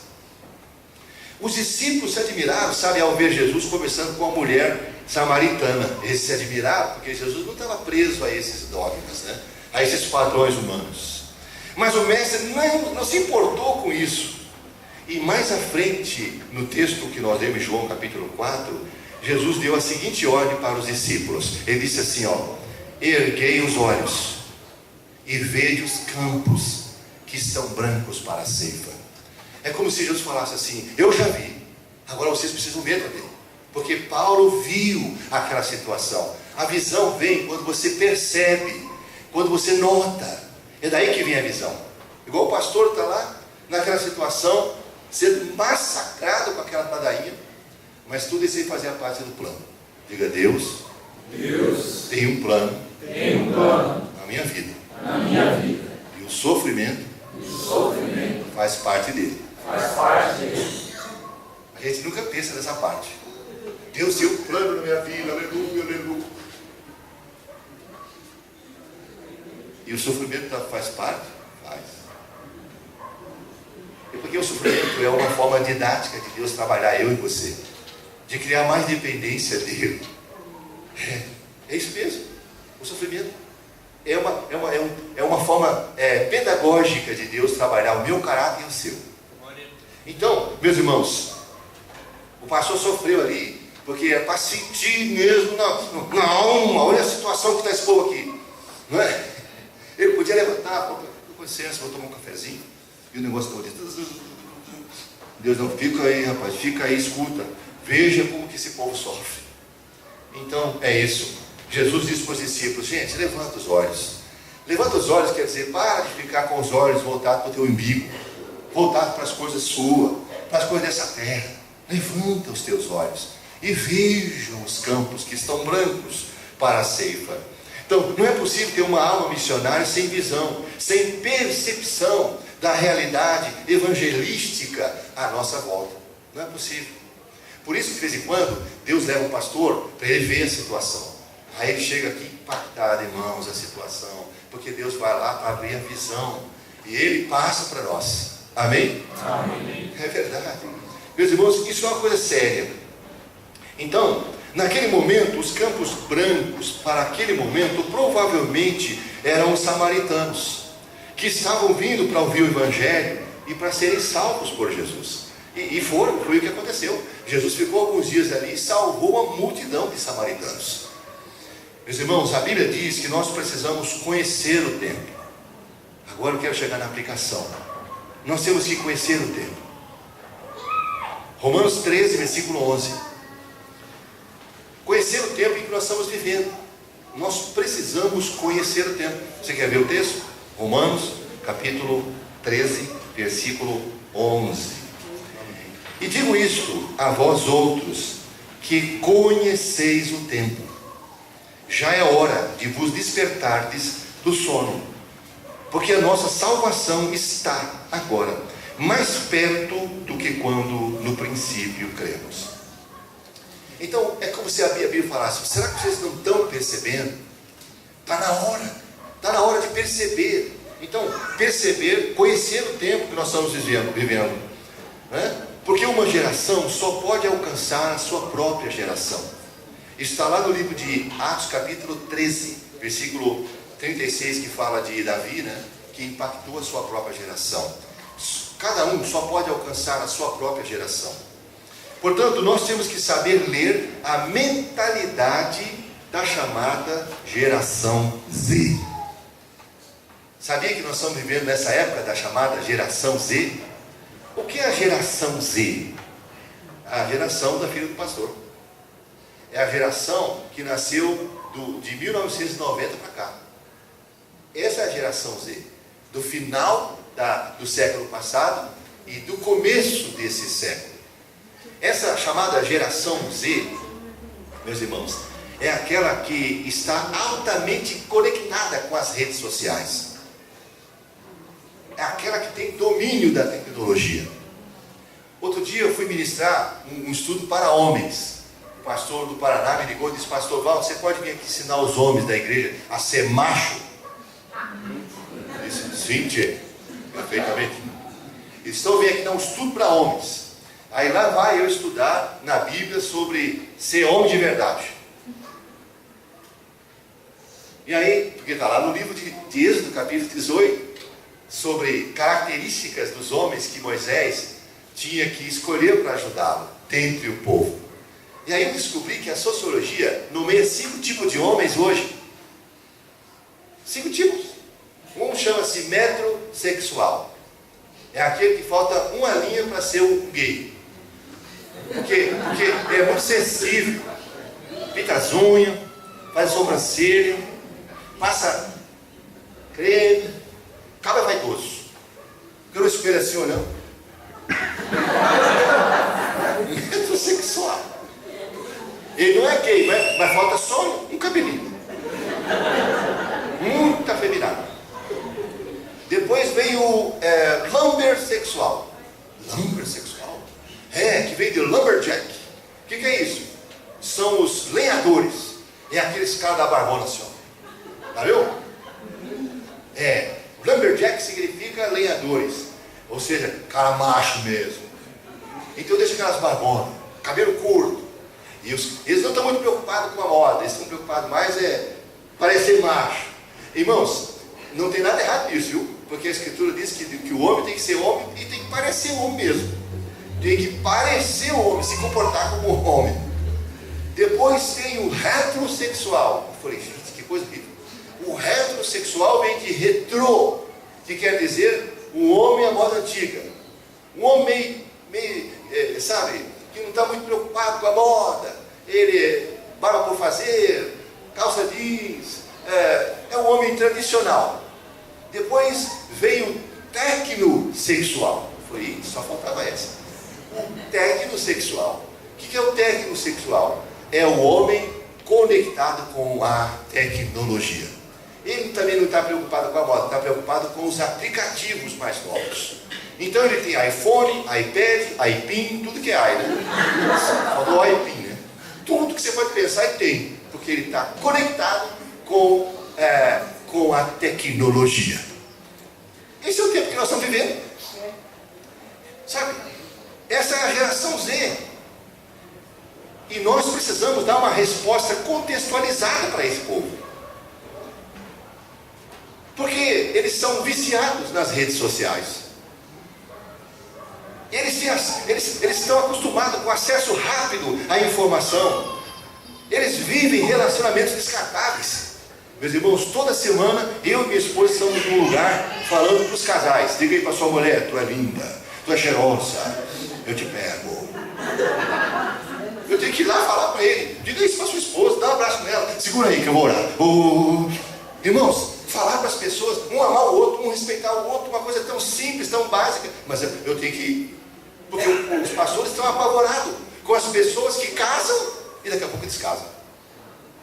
Os discípulos se admiraram, sabe, ao ver Jesus conversando com a mulher samaritana. Eles se admiraram porque Jesus não estava preso a esses dogmas, né? A esses padrões humanos. Mas o mestre não se importou com isso. E mais à frente, no texto que nós lemos em João capítulo 4, Jesus deu a seguinte ordem para os discípulos. Ele disse assim, erguei os olhos e vede os campos que estão brancos para a ceifa. É como se Jesus falasse assim, eu já vi, agora vocês precisam ver também. Porque Paulo viu aquela situação. A visão vem quando você percebe, quando você nota. É daí que vem a visão. Igual o pastor está lá, naquela situação, sendo massacrado com aquela ladainha, mas tudo isso aí fazia parte do plano. Diga, Deus tem um plano na minha vida. E o sofrimento faz parte dele. A gente nunca pensa nessa parte. Deus tem um plano na minha vida, aleluia, aleluia. E o sofrimento faz parte? Faz. E porque o sofrimento é uma forma didática de Deus trabalhar eu e você, de criar mais dependência dele. É isso mesmo. O sofrimento é uma forma pedagógica de Deus trabalhar o meu caráter e o seu. Então, meus irmãos, O pastor sofreu ali, porque é para sentir mesmo na alma. Olha a situação que está esse povo aqui, não é? Ele podia levantar, com licença, vou tomar um cafezinho, e o negócio todo ali. Deus não, fica aí, rapaz, fica aí, escuta, veja como que esse povo sofre. Então é isso. Jesus disse para os discípulos: gente, levanta os olhos. Levanta os olhos quer dizer, para de ficar com os olhos voltados para o teu umbigo, voltados para as coisas suas, para as coisas dessa terra. Levanta os teus olhos e vejam os campos que estão brancos para a ceifa. Então, não é possível ter uma alma missionária sem visão, sem percepção da realidade evangelística à nossa volta. Não é possível. Por isso que de vez em quando Deus leva um pastor para ele ver a situação. Aí ele chega aqui impactado, irmãos, a situação, porque Deus vai lá para abrir a visão e ele passa para nós. Amém? Amém. É verdade. Meus irmãos, isso é uma coisa séria. Então, naquele momento, os campos brancos, para aquele momento, provavelmente eram os samaritanos, que estavam vindo para ouvir o Evangelho e para serem salvos por Jesus. E foi o que aconteceu. Jesus ficou alguns dias ali e salvou uma multidão de samaritanos. Meus irmãos, a Bíblia diz que nós precisamos conhecer o tempo. Agora eu quero chegar na aplicação. Nós temos que conhecer o tempo. Romanos 13, versículo 11. Conhecer o tempo em que nós estamos vivendo. Nós precisamos conhecer o tempo. Você quer ver o texto? Romanos, capítulo 13, versículo 11. E digo isto a vós outros, que conheceis o tempo. Já é hora de vos despertardes do sono, porque a nossa salvação está agora mais perto do que quando no princípio cremos. Então é como se a Bíblia falasse: será que vocês não estão percebendo? Está na hora de perceber. Então, perceber, conhecer o tempo que nós estamos vivendo, né? Porque uma geração só pode alcançar a sua própria geração. Está lá no livro de Atos, capítulo 13, versículo 36, que fala de Davi, né, que impactou a sua própria geração. Cada um só pode alcançar a sua própria geração. Portanto, nós temos que saber ler a mentalidade da chamada geração Z. Sabia que nós estamos vivendo nessa época da chamada geração Z? O que é a geração Z? A geração da filha do pastor. É a geração que nasceu de 1990 para cá. Essa é a geração Z. Do final do século passado e do começo desse século. Essa chamada geração Z, meus irmãos, é aquela que está altamente conectada com as redes sociais. É aquela que tem domínio da tecnologia. Outro dia eu fui ministrar um estudo para homens. O pastor do Paraná me ligou e disse: pastor Val, você pode vir aqui ensinar os homens da igreja a ser macho? Eu disse: sim, tchê, perfeitamente. Eles estão vindo aqui dar um estudo para homens. Aí lá vai eu estudar na Bíblia sobre ser homem de verdade. E aí, porque está lá no livro de Êxodo, capítulo 18, sobre características dos homens que Moisés tinha que escolher para ajudá-lo dentre o povo. E aí eu descobri que a sociologia nomeia 5 tipos de homens hoje. 5 tipos. Um chama-se metrosexual. É aquele que falta uma linha para ser um gay. Porque é muito sensível. Pinta as unhas, faz sobrancelha, passa creme, acaba vaidoso. Fica no espelho assim olhando. Metrosexual. Ele não é gay, mas falta só um cabelinho. Muito afeminado. Depois vem o lumbersexual. Lumbersexual? Que vem de lumberjack. O que é isso? São os lenhadores. É aqueles caras da barbona assim, ó. Tá viu? Lumberjack significa lenhadores. Ou seja, cara macho mesmo. Então deixa aquelas barbonas, cabelo curto. E eles não estão muito preocupados com a moda. Eles estão preocupados mais parecer macho. Irmãos, não tem nada errado nisso, viu? Porque a Escritura diz que o homem tem que ser homem e tem que parecer homem mesmo. tem que parecer homem, se comportar como homem. Depois tem o heterossexual. Eu falei, gente, que coisa horrível. O heterossexual vem de retrô, que quer dizer um homem à moda antiga. Um homem meio sabe, que não está muito preocupado com a moda. Ele barba por fazer, calça jeans, é um homem tradicional. Depois veio o tecnossexual. Eu falei, só faltava essa. O tecnossexual. O que é o tecnossexual? É o homem conectado com a tecnologia. Ele também não está preocupado com a moda, está preocupado com os aplicativos mais novos. Então ele tem iPhone, iPad, iPin, tudo que é i, né? Falou iPin, né? Tudo que você pode pensar ele tem, porque ele está conectado com a tecnologia. Esse é o tempo que nós estamos vivendo. Sabe? Essa é a geração Z. E nós precisamos dar uma resposta contextualizada para esse povo. Porque eles são viciados nas redes sociais. Eles estão acostumados com acesso rápido à informação. Eles vivem relacionamentos descartáveis. Meus irmãos, toda semana eu e minha esposa estamos num lugar falando para os casais. Diga aí para sua mulher, tu é linda, tu é cheirosa, eu te pego. Eu tenho que ir lá falar para ele. Diga isso para sua esposa, dá um abraço nela. Segura aí que eu vou orar. Irmãos, falar para as pessoas, um amar o outro, um respeitar o outro, uma coisa tão simples, tão básica. Mas eu tenho que ir. Porque os pastores estão apavorados com as pessoas que casam e daqui a pouco descasam.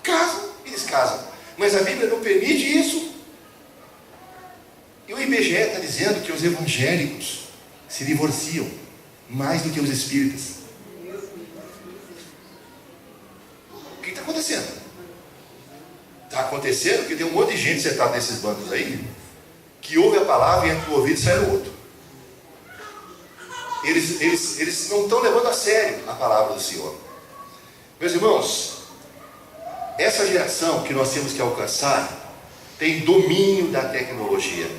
Casam e descasam. Mas a Bíblia não permite isso. E o IBGE está dizendo que os evangélicos se divorciam mais do que os espíritas. O que está acontecendo? Está acontecendo que tem um monte de gente sentada nesses bancos aí, que ouve a palavra e entra no ouvido e sai no outro. Eles não estão levando a sério a palavra do Senhor. Meus irmãos, essa geração que nós temos que alcançar tem domínio da tecnologia.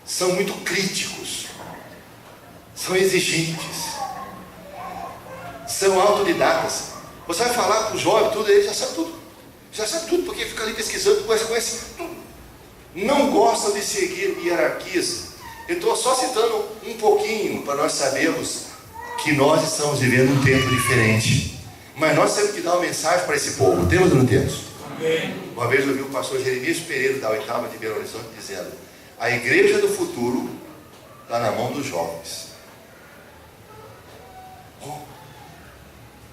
São muito críticos, são exigentes, são autodidatas. Você vai falar para o jovem tudo, ele já sabe tudo. Já sabe tudo, porque fica ali pesquisando, conhece tudo. Não gostam de seguir hierarquias. Eu estou só citando um pouquinho para nós sabermos que nós estamos vivendo um tempo diferente. Mas nós temos que dar uma mensagem para esse povo. Temos ou não temos? Amém. Uma vez eu ouvi o pastor Jeremias Pereira da Oitava de Belo Horizonte dizendo: a igreja do futuro está na mão dos jovens.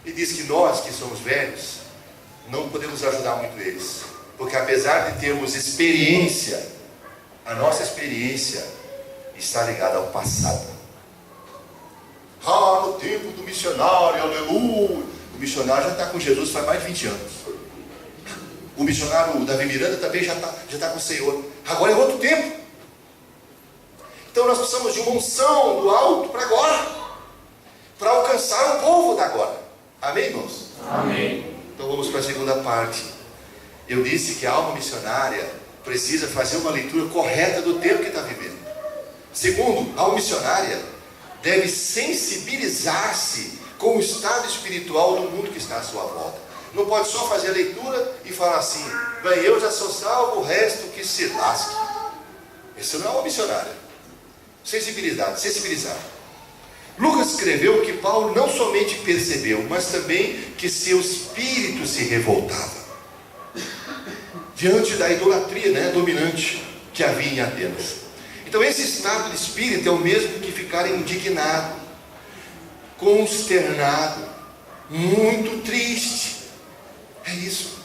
E diz que nós que somos velhos não podemos ajudar muito eles, porque apesar de termos experiência, a nossa experiência está ligada ao passado. No tempo do missionário, aleluia. O missionário já está com Jesus faz mais de 20 anos. O missionário Davi Miranda também já está com o Senhor. Agora é outro tempo. Então nós precisamos de uma unção do alto para agora, para alcançar o povo da agora. Amém, irmãos? Amém. Então vamos para a segunda parte. Eu disse que a alma missionária precisa fazer uma leitura correta do tempo que está vivendo. Segundo, a alma missionária deve sensibilizar-se com o estado espiritual do mundo que está à sua volta. Não pode só fazer a leitura e falar assim: bem, eu já sou salvo, o resto que se lasque. Isso não é alma missionária. Sensibilizar. Lucas escreveu que Paulo não somente percebeu, mas também que seu espírito se revoltava diante da idolatria, dominante que havia em Atenas. Então esse estado de espírito é o mesmo que ficar indignado, consternado, muito triste. É isso.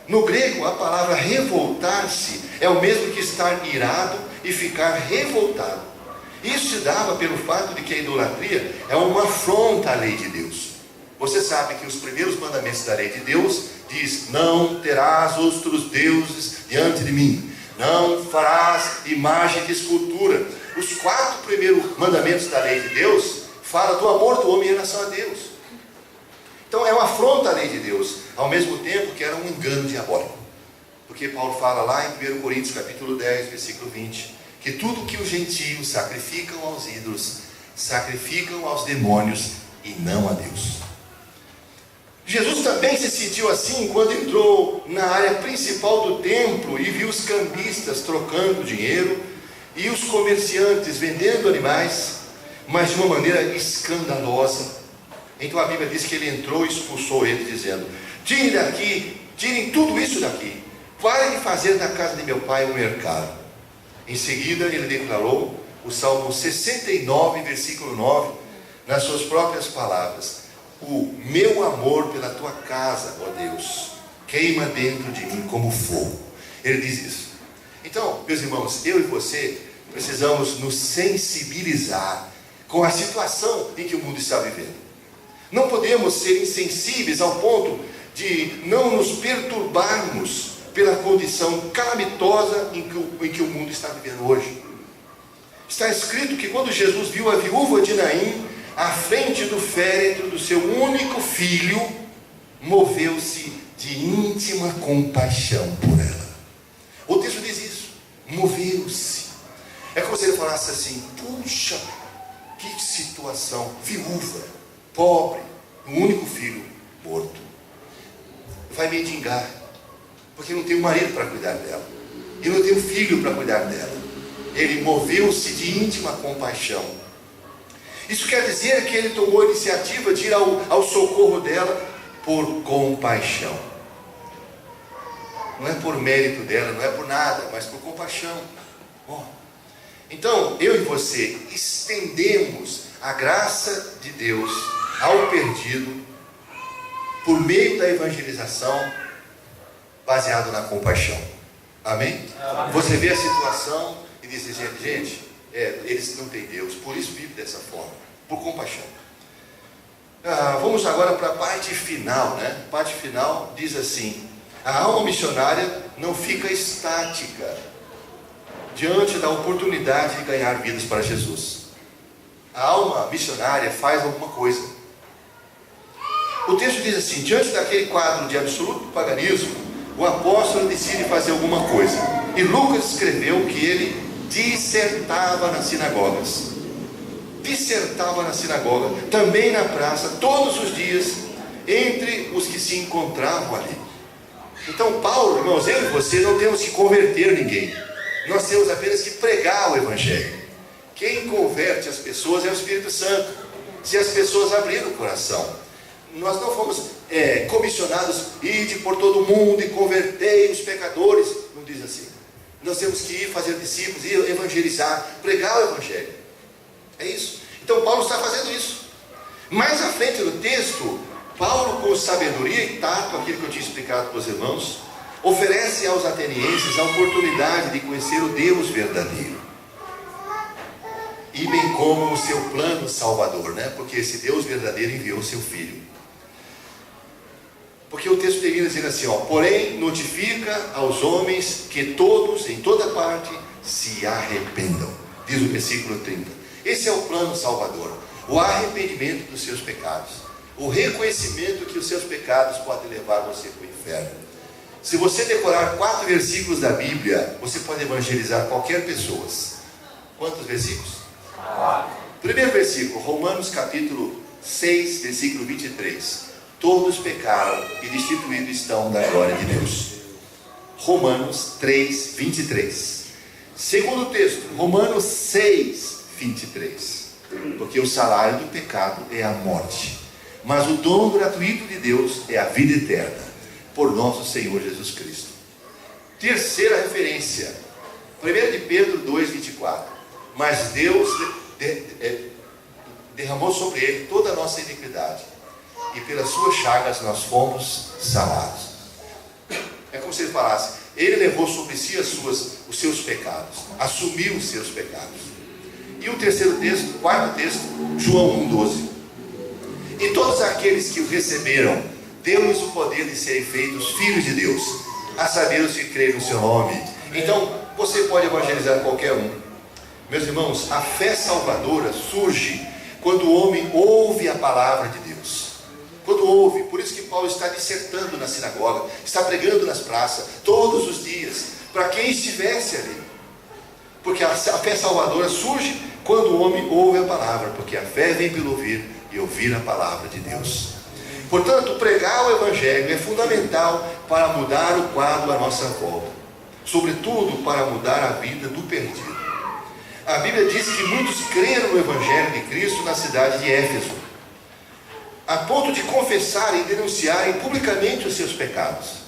No grego, a palavra revoltar-se é o mesmo que estar irado e ficar revoltado. Isso se dava pelo fato de que a idolatria é uma afronta à lei de Deus. Você sabe que os primeiros mandamentos da lei de Deus diz: não terás outros deuses diante de mim, não farás imagem de escultura. Os 4 primeiros mandamentos da lei de Deus falam do amor do homem em relação a Deus. Então é uma afronta à lei de Deus, ao mesmo tempo que era um engano diabólico. Porque Paulo fala lá em 1 Coríntios capítulo 10, versículo 20, que tudo que os gentios sacrificam aos ídolos, sacrificam aos demônios e não a Deus. Jesus também se sentiu assim quando entrou na área principal do templo e viu os cambistas trocando dinheiro e os comerciantes vendendo animais, mas de uma maneira escandalosa. Então a Bíblia diz que ele entrou e expulsou eles, dizendo: tirem daqui, tirem tudo isso daqui, parem de fazer da casa de meu pai um mercado. Em seguida ele declarou o Salmo 69, versículo 9, nas suas próprias palavras: o meu amor pela tua casa, ó Deus, queima dentro de mim como fogo. Ele diz isso. Então, meus irmãos, eu e você precisamos nos sensibilizar com a situação em que o mundo está vivendo. Não podemos ser insensíveis ao ponto de não nos perturbarmos pela condição calamitosa em que o mundo está vivendo hoje. Está escrito que quando Jesus viu a viúva de Naim à frente do féretro do seu único filho, moveu-se de íntima compaixão por ela. O texto diz isso, moveu-se. É como se ele falasse assim: puxa, que situação, viúva, pobre, um único filho morto, vai mendigar, porque não tem um marido para cuidar dela, e não tem um filho para cuidar dela. Ele moveu-se de íntima compaixão. Isso quer dizer que ele tomou a iniciativa de ir ao socorro dela por compaixão. Não é por mérito dela, não é por nada, mas por compaixão. Então, eu e você estendemos a graça de Deus ao perdido por meio da evangelização baseado na compaixão. Amém? Amém. Você vê a situação e diz: gente, eles não têm Deus, por isso vivem dessa forma, por compaixão. Vamos agora para a parte final, né? A parte final diz assim: a alma missionária não fica estática diante da oportunidade de ganhar vidas para Jesus. A alma missionária faz alguma coisa. O texto diz assim: diante daquele quadro de absoluto paganismo, o apóstolo decide fazer alguma coisa. E Lucas escreveu que ele dissertava nas sinagogas. Dissertava na sinagoga, também na praça, todos os dias, entre os que se encontravam ali. Então Paulo, irmãos, eu e você não temos que converter ninguém. Nós temos apenas que pregar o Evangelho. Quem converte as pessoas é o Espírito Santo, se as pessoas abrirem o coração. Nós não fomos comissionados: ide por todo mundo e convertei os pecadores. Não diz assim. Nós temos que ir fazer discípulos, ir evangelizar, pregar o Evangelho. É isso. Então Paulo está fazendo isso. Mais à frente no texto, Paulo, com sabedoria e tato, aquilo que eu tinha explicado para os irmãos, oferece aos atenienses a oportunidade de conhecer o Deus verdadeiro, e bem como o seu plano salvador, né? Porque esse Deus verdadeiro enviou o seu Filho. Porque o texto termina dizendo assim: porém notifica aos homens que todos, em toda parte, se arrependam. Diz o versículo 30. Esse é o plano salvador: o arrependimento dos seus pecados, o reconhecimento que os seus pecados podem levar você para o inferno. Se você decorar 4 versículos da Bíblia, você pode evangelizar qualquer pessoa. Quantos versículos? 4. Primeiro versículo, Romanos capítulo 6, versículo 23. Todos pecaram e destituídos estão da glória de Deus. Romanos 3, 23. Segundo texto, Romanos 6, 23. Porque o salário do pecado é a morte, mas o dom gratuito de Deus é a vida eterna, por nosso Senhor Jesus Cristo. Terceira referência, 1 de Pedro 2, 24. Mas Deus derramou sobre ele toda a nossa iniquidade, e pelas suas chagas nós fomos sarados. É como se ele falasse: ele levou sobre si os seus pecados, assumiu os seus pecados. E o terceiro texto, quarto texto, João 1,12. E todos aqueles que o receberam, deu-lhes o poder de serem feitos filhos de Deus, a saber os que creem no seu nome. Então você pode evangelizar qualquer um. Meus irmãos, a fé salvadora surge quando o homem ouve a palavra de Deus. Quando ouve, por isso que Paulo está dissertando na sinagoga, está pregando nas praças, todos os dias, para quem estivesse ali. Porque a fé salvadora surge quando o homem ouve a palavra, porque a fé vem pelo ouvir e ouvir a palavra de Deus. Portanto, pregar o Evangelho é fundamental para mudar o quadro à nossa volta, sobretudo para mudar a vida do perdido. A Bíblia diz que muitos creram no Evangelho de Cristo na cidade de Éfeso, a ponto de confessarem e denunciarem publicamente os seus pecados.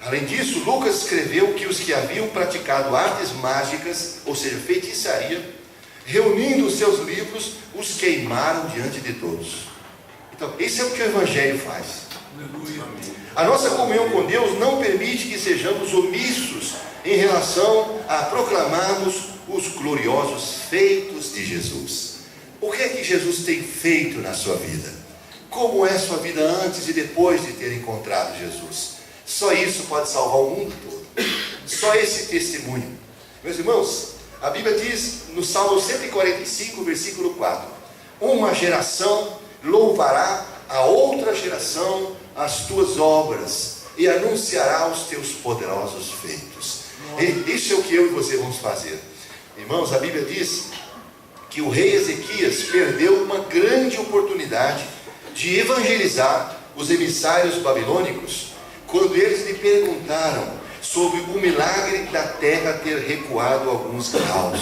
Além disso, Lucas escreveu que os que haviam praticado artes mágicas, ou seja, feitiçaria, reunindo os seus livros, os queimaram diante de todos. Então, esse é o que o Evangelho faz. A nossa comunhão com Deus não permite que sejamos omissos em relação a proclamarmos os gloriosos feitos de Jesus. O que é que Jesus tem feito na sua vida? Como é a sua vida antes e depois de ter encontrado Jesus? Só isso pode salvar o mundo todo. Só esse testemunho. Meus irmãos, a Bíblia diz no Salmo 145, versículo 4: uma geração louvará a outra geração as tuas obras e anunciará os teus poderosos feitos. Isso é o que eu e você vamos fazer. Irmãos, a Bíblia diz que o rei Ezequias perdeu uma grande oportunidade de evangelizar os emissários babilônicos quando eles lhe perguntaram sobre o milagre da terra ter recuado alguns graus.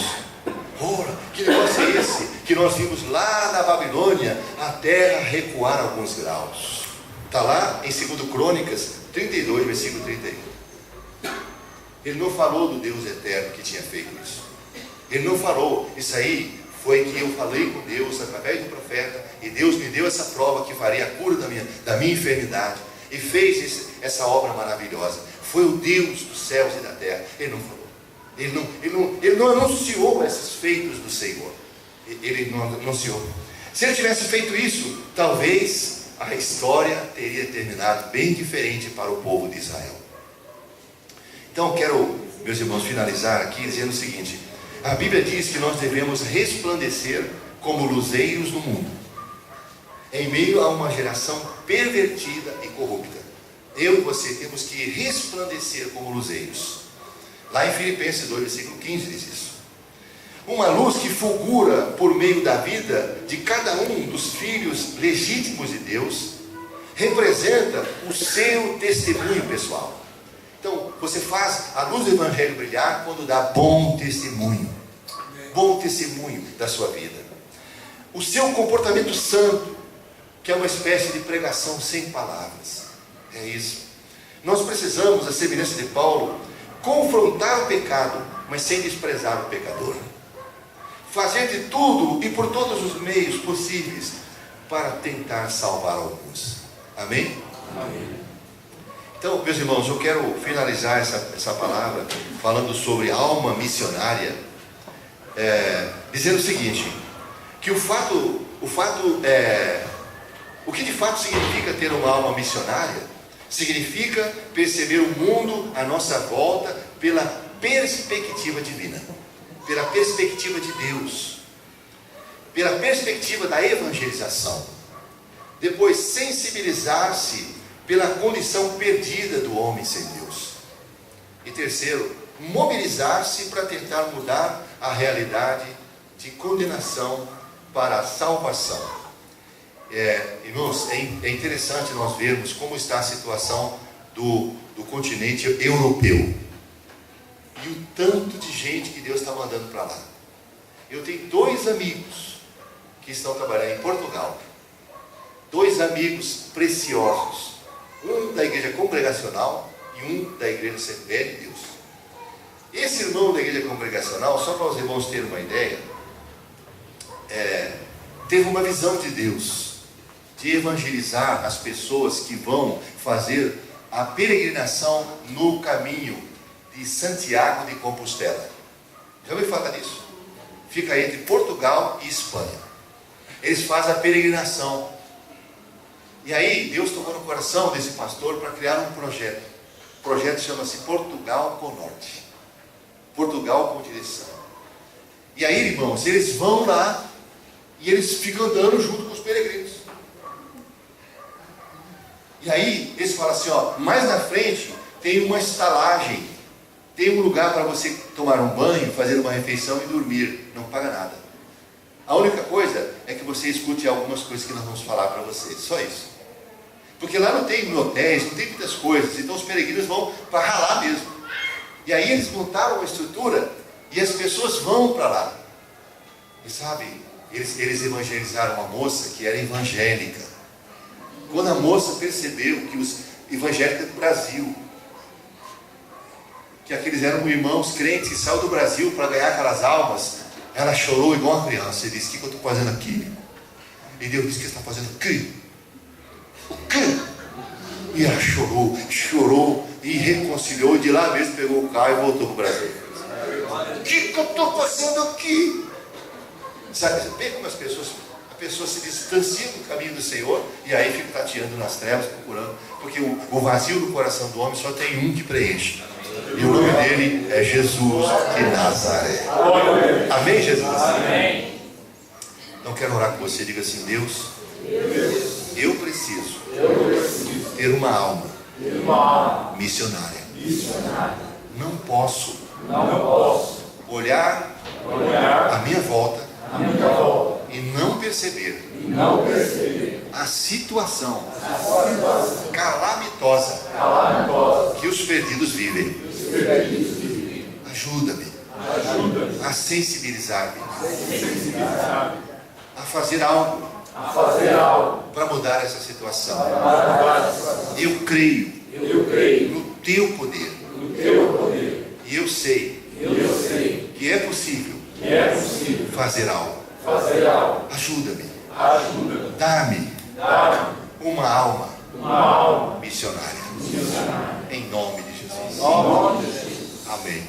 Ora, que negócio é esse? Que nós vimos lá na Babilônia a terra recuar alguns graus. Está lá em 2 Crônicas 32, versículo 31. Ele não falou do Deus eterno que tinha feito isso. Ele não falou, isso aí foi que eu falei com Deus através do profeta, e Deus me deu essa prova que faria a cura da minha enfermidade, e fez essa obra maravilhosa. Foi o Deus dos céus e da terra. Ele não falou. Ele não anunciou esses feitos do Senhor. Ele não anunciou. Se ele tivesse feito isso, talvez a história teria terminado bem diferente para o povo de Israel. Então quero, meus irmãos, finalizar aqui dizendo o seguinte: a Bíblia diz que nós devemos resplandecer como luzeiros no mundo, em meio a uma geração pervertida e corrupta. Eu e você temos que resplandecer como luzeiros. Lá em Filipenses 2, versículo 15 diz isso. Uma luz que fulgura por meio da vida de cada um dos filhos legítimos de Deus, representa o seu testemunho pessoal. Então, você faz a luz do Evangelho brilhar quando dá bom testemunho da sua vida. O seu comportamento santo, que é uma espécie de pregação sem palavras. É isso. Nós precisamos, a semelhança de Paulo, confrontar o pecado, mas sem desprezar o pecador. Fazer de tudo e por todos os meios possíveis para tentar salvar alguns. Amém? Amém. Então, meus irmãos, eu quero finalizar essa palavra falando sobre alma missionária, dizendo o seguinte: que o que de fato significa ter uma alma missionária? Significa perceber o mundo à nossa volta pela perspectiva divina, pela perspectiva de Deus, pela perspectiva da evangelização. Depois, sensibilizar-se pela condição perdida do homem sem Deus. E terceiro, mobilizar-se para tentar mudar a realidade de condenação para a salvação. Irmãos, é interessante nós vermos como está a situação do continente europeu e o tanto de gente que Deus está mandando para lá. Eu tenho 2 amigos que estão trabalhando em Portugal, 2 amigos preciosos, um da igreja congregacional e um da igreja Assembleia de Deus. Esse irmão da igreja congregacional, só para os irmãos terem uma ideia, teve uma visão de Deus de evangelizar as pessoas que vão fazer a peregrinação no caminho de Santiago de Compostela. Já ouviu falar disso? Fica entre Portugal e Espanha. Eles fazem a peregrinação. E aí Deus tocou no coração desse pastor para criar um projeto. O projeto chama-se Portugal com Norte, Portugal com Direção. E aí, irmãos, eles vão lá e eles ficam andando junto com os peregrinos. E aí eles falam assim, mais na frente tem uma estalagem, tem um lugar para você tomar um banho, fazer uma refeição e dormir, não paga nada. A única coisa é que você escute algumas coisas que nós vamos falar para você, só isso. Porque lá não tem hotéis, não tem muitas coisas, então os peregrinos vão para ralar mesmo. E aí eles montaram uma estrutura e as pessoas vão para lá. E sabe, eles evangelizaram uma moça que era evangélica. Quando a moça percebeu que os evangélicos do Brasil, que aqueles eram irmãos crentes que saíram do Brasil para ganhar aquelas almas, ela chorou igual uma criança e disse: o que eu estou fazendo aqui? E Deus disse: o que você está fazendo aqui? O quê? E ela chorou e reconciliou, e de lá mesmo pegou o carro e voltou para o Brasil. O que eu estou fazendo aqui? Sabe, vê como a pessoa se distancia do caminho do Senhor e aí fica tateando nas trevas, procurando, porque o vazio do coração do homem só tem um que preenche, e o nome dele é Jesus de Nazaré. Amém, Jesus? Amém. Então quero orar com você. Diga assim: Deus, eu preciso ter uma alma missionária. Não posso olhar à minha volta e não perceber a situação calamitosa que os perdidos vivem. Ajuda-me a sensibilizar-me, a fazer algo para mudar essa situação. Eu creio no teu poder, e eu sei que é possível fazer algo. Ajuda-me, dá-me uma alma missionária, em nome de Jesus. Amém.